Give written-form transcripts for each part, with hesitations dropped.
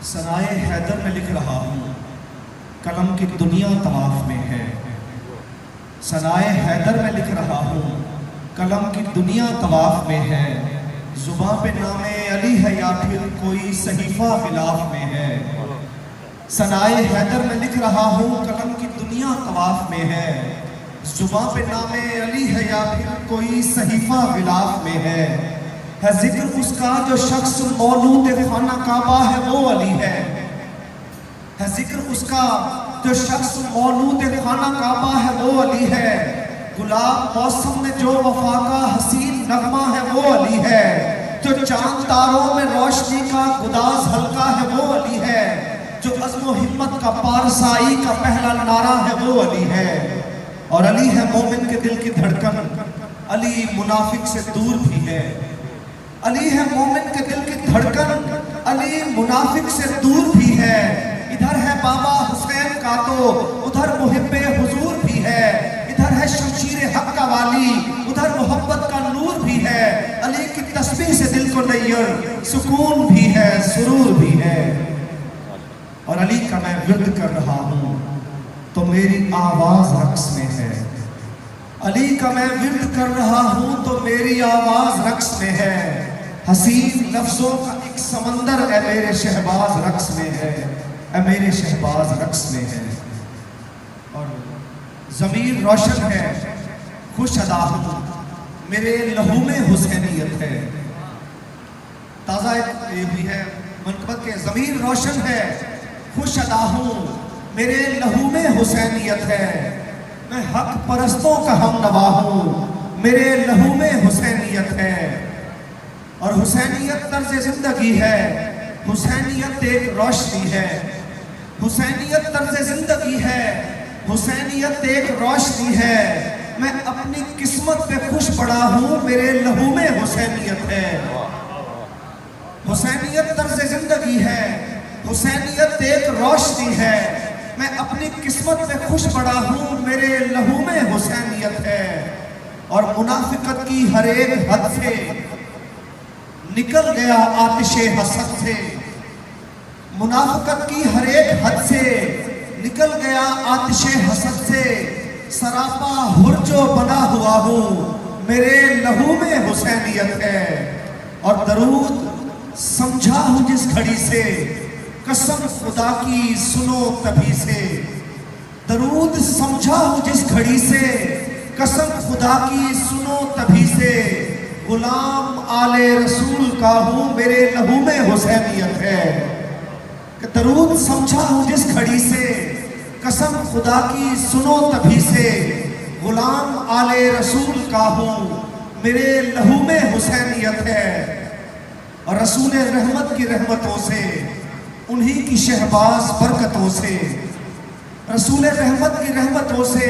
ثنائے حیدر میں لکھ رہا ہوں، قلم کی دنیا طواف میں ہے۔ ثنائے حیدر میں لکھ رہا ہوں، قلم کی دنیا طواف میں ہے۔ زباں پہ نام علی ہے یا پھر کوئی صحیفہ غلاف میں ہے۔ ثنائے حیدر میں لکھ رہا ہوں، قلم کی دنیا طواف میں ہے۔ زباں پہ نام علی ہے یا پھر کوئی صحیفہ غلاف میں ہے ذکر اس کا جو شخص مولود خانہ کعبہ ہے وہ علی ہے ذکر اس کا جو شخص مولود خانہ کعبہ ہے وہ علی ہے۔ گلاب موسم میں جو وفا کا حسین نغمہ ہے وہ علی ہے۔ جو چاند تاروں میں روشنی کا گداز حلقہ ہے وہ علی ہے۔ جو عزم و ہمت کا پارسائی کا پہلا نعرہ ہے وہ علی ہے۔ اور علی ہے مومن کے دل کی دھڑکن، علی منافق سے دور بھی ہے۔ علی ہے مومن کے دل کی دھڑکن، علی منافق سے دور بھی ہے۔ ادھر ہے بابا حسین کا تو ادھر محب حضور بھی ہے۔ ادھر ہے شمشیر حق کا والی، ادھر محبت کا نور بھی ہے۔ علی کی تسبیح سے دل کو نیر سکون بھی ہے، سرور بھی ہے۔ اور علی کا میں ورد کر رہا ہوں تو میری آواز رقص میں ہے۔ علی کا میں ورد کر رہا ہوں تو میری آواز رقص میں ہے۔ حسین لفظوں کا ایک سمندر اے میرے شہباز رقص میں ہے، اے میرے شہباز رقص میں ہے۔ اور ضمیر روشن ہے، خوش ادا ہوں، میرے لہو میں حسینیت ہے۔ تازہ یہ بھی ہے منقبت کے ضمیر روشن ہے، خوش ادا ہوں، میرے لہو میں حسینیت ہے۔ میں حق پرستوں کا ہم نوا ہوں، میرے لہو میں حسینیت ہے۔ اور حسینیت طرز زندگی ہے، حسینیت ایک روشنی ہے۔ حسینیت طرز زندگی ہے، حسینیت ایک روشنی ہے۔ میں اپنی قسمت پہ خوش پڑا ہوں، میرے لہو میں حسینیت ہے۔ حسینیت طرز زندگی ہے، حسینیت ایک روشنی ہے۔ میں اپنی قسمت پہ خوش پڑا ہوں، میرے لہو میں حسینیت ہے۔ اور منافقت کی ہر ایک حد سے نکل گیا آتش حسد سے۔ منافقت کی ہر ایک حد سے نکل گیا آتش حسد سے۔ سراپا حر جو بنا ہوا ہوں، میرے لہو میں حسینیت ہے۔ اور درود سمجھا ہوں جس گھڑی سے، قسم خدا کی سنو تبھی سے۔ درود سمجھا ہوں جس گھڑی سے، قسم خدا کی سنو تبھی سے۔ غلام آل رسول کا ہوں، میرے لہو میں حسینیت ہے۔ کہ درود سمجھا ہوں جس گھڑی سے، قسم خدا کی سنو تبھی سے۔ غلام آل رسول کا ہوں، میرے لہو میں حسینیت ہے۔ اور رسول رحمت کی رحمتوں سے، انہی کی شہباز برکتوں سے، رسول رحمت کی رحمتوں سے،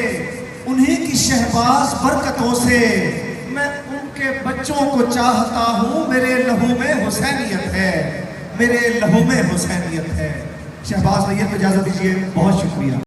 انہی کی شہباز برکتوں سے میں ان کے بچوں کو چاہتا ہوں، میرے لہو میں حسینیت ہے، میرے لہو میں حسینیت ہے۔ شہباز بھائی کو اجازت دیجیے، بہت شکریہ۔